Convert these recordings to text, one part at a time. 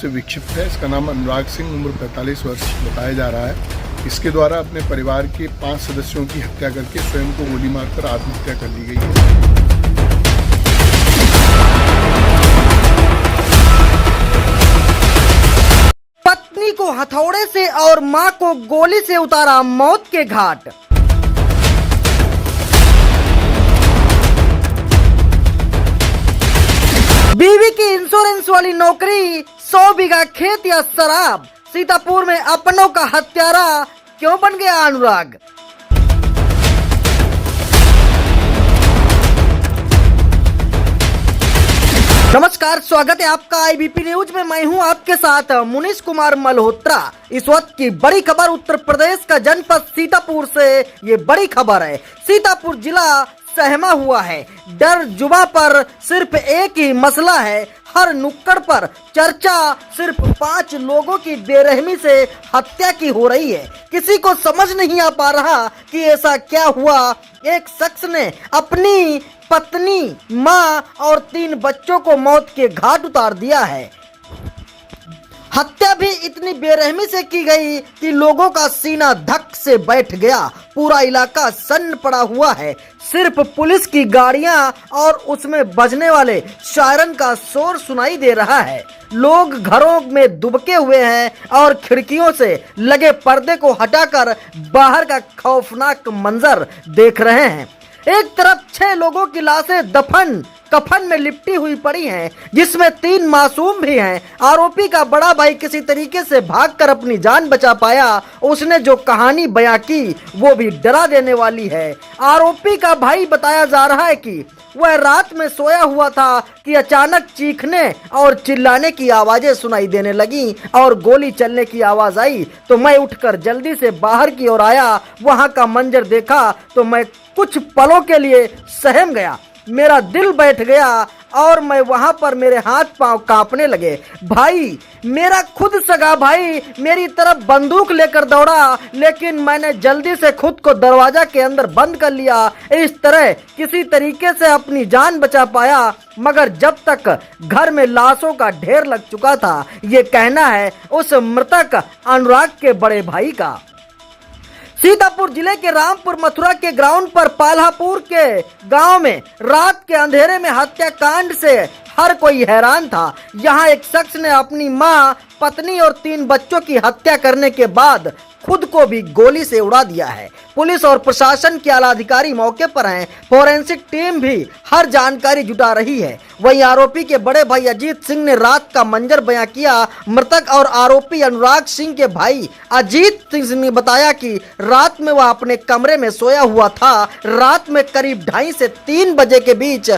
से विक्षिप्त है। इसका नाम अनुराग सिंह, उम्र 45 वर्ष बताया जा रहा है। इसके द्वारा अपने परिवार के 5 सदस्यों की हत्या करके स्वयं को गोली मारकर आत्महत्या कर ली गई है। पत्नी को हथौड़े से और मां को गोली से उतारा मौत के घाट। बीवी की इंश्योरेंस वाली नौकरी, 100 बीघा खेत या शराब। सीतापुर में अपनों का हत्यारा क्यों बन गया अनुराग। नमस्कार, स्वागत है आपका आईबीपी न्यूज में। मैं हूं आपके साथ मुनीश कुमार मल्होत्रा। इस वक्त की बड़ी खबर उत्तर प्रदेश का जनपद सीतापुर से ये बड़ी खबर है। सीतापुर जिला सहमा हुआ है। डर जुबां पर सिर्फ एक ही मसला है। हर नुक्कड़ पर चर्चा सिर्फ 5 लोगों की बेरहमी से हत्या की हो रही है। किसी को समझ नहीं आ पा रहा कि ऐसा क्या हुआ। एक शख्स ने अपनी पत्नी, मां और 3 बच्चों को मौत के घाट उतार दिया है। हत्या भी इतनी बेरहमी से की गई कि लोगों का सीना धक से बैठ गया। पूरा इलाका सन्न पड़ा हुआ है। सिर्फ पुलिस की गाड़ियां और उसमें बजने वाले सायरन का शोर सुनाई दे रहा है। लोग घरों में दुबके हुए हैं और खिड़कियों से लगे पर्दे को हटाकर बाहर का खौफनाक मंजर देख रहे हैं। एक तरफ 6 लोगों की लाशें दफन कफन में लिपटी हुई पड़ी हैं, जिसमें 3 मासूम भी हैं। आरोपी का बड़ा भाई किसी तरीके से भागकर अपनी जान बचा पाया। उसने जो कहानी बयां की वो भी डरा देने वाली है। आरोपी का भाई बताया जा रहा है कि वह रात में सोया हुआ था कि अचानक चीखने और चिल्लाने की आवाजें सुनाई देने लगी और गोली चलने की आवाज आई तो मैं उठकर जल्दी से बाहर की ओर आया। वहां का मंजर देखा तो मैं कुछ पलों के लिए सहम गया। मेरा दिल बैठ गया और मैं वहां पर मेरे हाथ पांव कांपने लगे। भाई, मेरा खुद सगा भाई मेरी तरफ बंदूक लेकर दौड़ा, लेकिन मैंने जल्दी से खुद को दरवाजा के अंदर बंद कर लिया। इस तरह किसी तरीके से अपनी जान बचा पाया, मगर जब तक घर में लाशों का ढेर लग चुका था। ये कहना है उस मृतक अनुराग के बड़े भाई का। सीतापुर जिले के रामपुर मथुरा के ग्राउंड पर पाल्हापुर के गांव में रात के अंधेरे में हत्याकांड से हर कोई हैरान था। यहां एक शख्स ने अपनी मां, पत्नी और 3 बच्चों की हत्या करने के बाद खुद को भी गोली से उड़ा दिया है। पुलिस और प्रशासन के आला अधिकारी मौके पर हैं। फोरेंसिक टीम भी हर जानकारी जुटा रही है। वहीं आरोपी के बड़े भाई अजीत सिंह ने रात का मंजर बयां किया। मृतक और आरोपी अनुराग सिंह के भाई अजीत सिंह ने बताया कि रात में वह अपने कमरे में सोया हुआ था। रात में करीब 2:30 से 3 बजे के बीच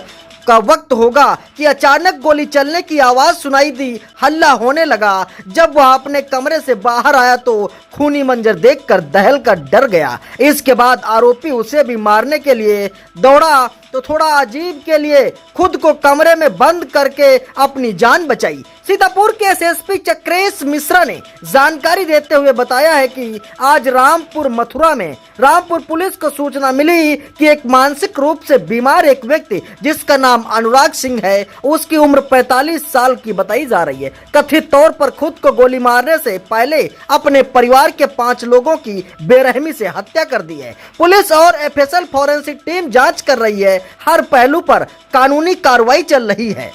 का वक्त होगा कि अचानक गोली चलने की आवाज सुनाई दी। हल्ला होने लगा। जब वह अपने कमरे से बाहर आया तो खूनी मंजर देखकर दहल कर डर गया। इसके बाद आरोपी उसे भी मारने के लिए दौड़ा तो थोड़ा अजीब के लिए खुद को कमरे में बंद करके अपनी जान बचाई। सीतापुर के एसएसपी चक्रेश मिश्रा ने जानकारी देते हुए बताया है कि आज रामपुर मथुरा में रामपुर पुलिस को सूचना मिली कि एक मानसिक रूप से बीमार एक व्यक्ति जिसका नाम अनुराग सिंह है, उसकी उम्र 45 साल की बताई जा रही है। कथित तौर पर खुद को गोली मारने से पहले अपने परिवार के 5 लोगों की बेरहमी से हत्या कर दी है। पुलिस और एफएसएल फोरेंसिक टीम जांच कर रही है। हर पहलू पर कानूनी कार्रवाई चल रही है।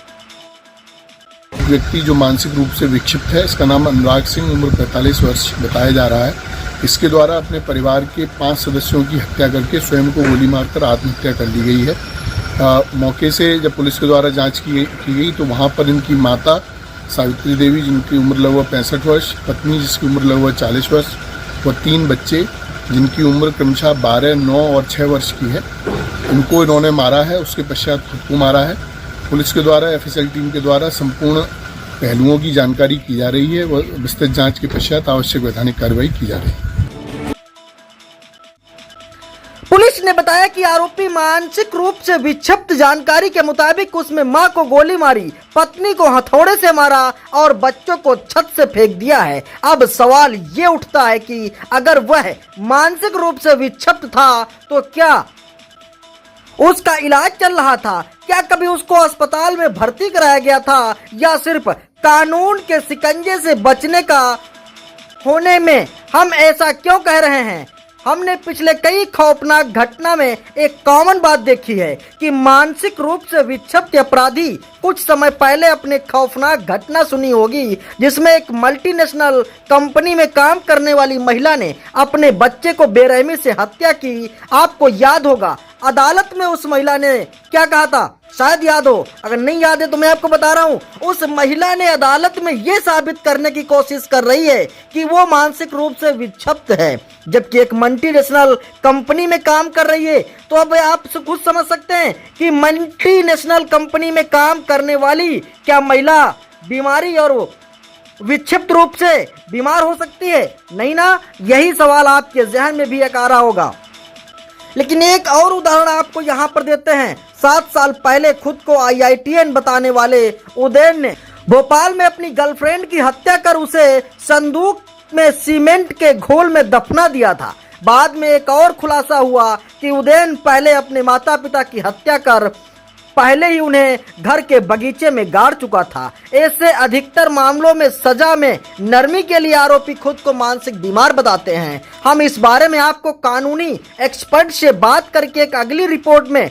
व्यक्ति जो मानसिक रूप से विक्षिप्त है, इसका नाम अनुराग सिंह, उम्र 45 वर्ष बताया जा रहा है। इसके द्वारा अपने परिवार के 5 सदस्यों की हत्या करके स्वयं को गोली मारकर आत्महत्या कर ली गई है। मौके से जब पुलिस के द्वारा जांच की गई तो वहां पर इनकी माता सावित्री देवी, जिनकी उम्र लगभग 65 वर्ष, पत्नी जिसकी उम्र लगभग 40 वर्ष व 3 बच्चे जिनकी उम्र क्रमशः 12, 9 और 6 वर्ष की है, इनको इन्होंने मारा है। उसके पश्चात खुद को मारा है। पुलिस के द्वारा एफएसएल टीम के द्वारा संपूर्ण पहलुओं की जानकारी की जा रही है व विस्तृत जांच के पश्चात आवश्यक वैधानिक कार्रवाई की जा रही है। पुलिस ने बताया कि आरोपी मानसिक रूप से विक्षिप्त। जानकारी के मुताबिक उसमें मां को गोली मारी, पत्नी को हथौड़े से मारा और बच्चों को छत से फेंक दिया है। अब सवाल ये उठता है कि अगर वह मानसिक रूप से विक्षिप्त था तो क्या उसका इलाज चल रहा था, क्या कभी उसको अस्पताल में भर्ती कराया गया था, या सिर्फ कानून के शिकंजे से बचने का होने में हम ऐसा क्यों कह रहे हैं? हमने पिछले कई खौफनाक घटना में एक कॉमन बात देखी है कि मानसिक रूप से विक्षिप्त अपराधी कुछ समय पहले अपने खौफनाक घटना सुनी होगी जिसमें एक मल्टीनेशनल कंपनी में काम करने वाली महिला ने अपने बच्चे को बेरहमी से हत्या की। आपको याद होगा अदालत में उस महिला ने क्या कहा था, शायद याद हो, अगर नहीं याद है तो मैं आपको बता रहा हूं। उस महिला ने अदालत में यह साबित करने की कोशिश कर रही है कि वो मानसिक रूप से विक्षिप्त है, जबकि एक मल्टीनेशनल कंपनी में काम कर रही है। तो अब आप खुद समझ सकते हैं कि मल्टीनेशनल कंपनी में काम करने वाली क्या महिला बीमारी और विक्षिप्त रूप से बीमार हो सकती है? नहीं ना। यही सवाल आपके जहन में भी एक आ रहा होगा। लेकिन एक और उदाहरण आपको यहाँ पर देते हैं। 7 साल पहले खुद को IITN बताने वाले उदयन ने भोपाल में अपनी गर्लफ्रेंड की हत्या कर उसे संदूक में सीमेंट के घोल में दफना दिया था। बाद में एक और खुलासा हुआ कि उदयन पहले अपने माता पिता की हत्या कर पहले ही उन्हें घर के बगीचे में गाड़ चुका था। ऐसे अधिकतर मामलों में सजा में नरमी के लिए आरोपी खुद को मानसिक बीमार बताते हैं। हम इस बारे में आपको कानूनी एक्सपर्ट से बात करके एक अगली रिपोर्ट में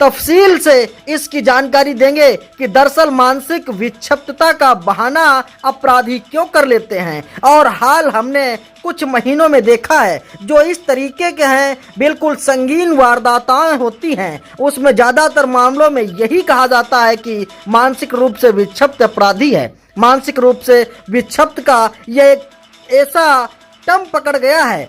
तफसील से इसकी जानकारी देंगे कि दरअसल मानसिक विक्षिप्तता का बहाना अपराधी क्यों कर लेते हैं। और हाल हमने कुछ महीनों में देखा है जो इस तरीके के हैं, बिल्कुल संगीन वारदातें होती हैं। उसमें ज़्यादातर मामलों में यही कहा जाता है कि मानसिक रूप से विक्षिप्त अपराधी है। मानसिक रूप से विक्षिप्त का यह एक ऐसा टर्म पकड़ गया है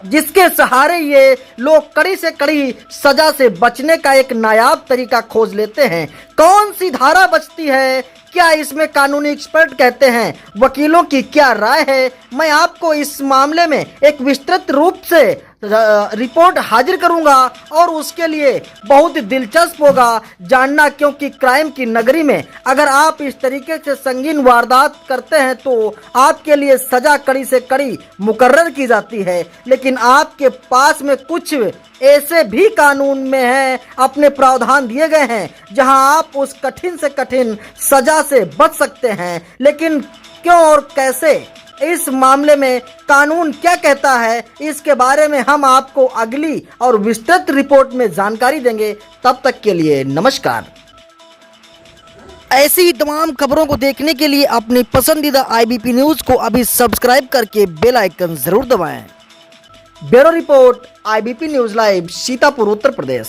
जिसके सहारे ये लोग कड़ी से कड़ी सजा से बचने का एक नायाब तरीका खोज लेते हैं। कौन सी धारा बचती है, क्या इसमें कानूनी एक्सपर्ट कहते हैं, वकीलों की क्या राय है, मैं आपको इस मामले में एक विस्तृत रूप से रिपोर्ट हाजिर करूंगा और उसके लिए बहुत ही दिलचस्प होगा जानना, क्योंकि क्राइम की नगरी में अगर आप इस तरीके से संगीन वारदात करते हैं तो आपके लिए सजा कड़ी से कड़ी मुकर्रर की जाती है। लेकिन आपके पास में कुछ ऐसे भी कानून में हैं, अपने प्रावधान दिए गए हैं जहां आप उस कठिन से कठिन सजा से बच सकते हैं। लेकिन क्यों और कैसे, इस मामले में कानून क्या कहता है, इसके बारे में हम आपको अगली और विस्तृत रिपोर्ट में जानकारी देंगे। तब तक के लिए नमस्कार। ऐसी ही तमाम खबरों को देखने के लिए अपनी पसंदीदा IBP न्यूज़ को अभी सब्सक्राइब करके बेल आइकन जरूर दबाएं। Bureau report IBP news live, Sitapur, Uttar प्रदेश।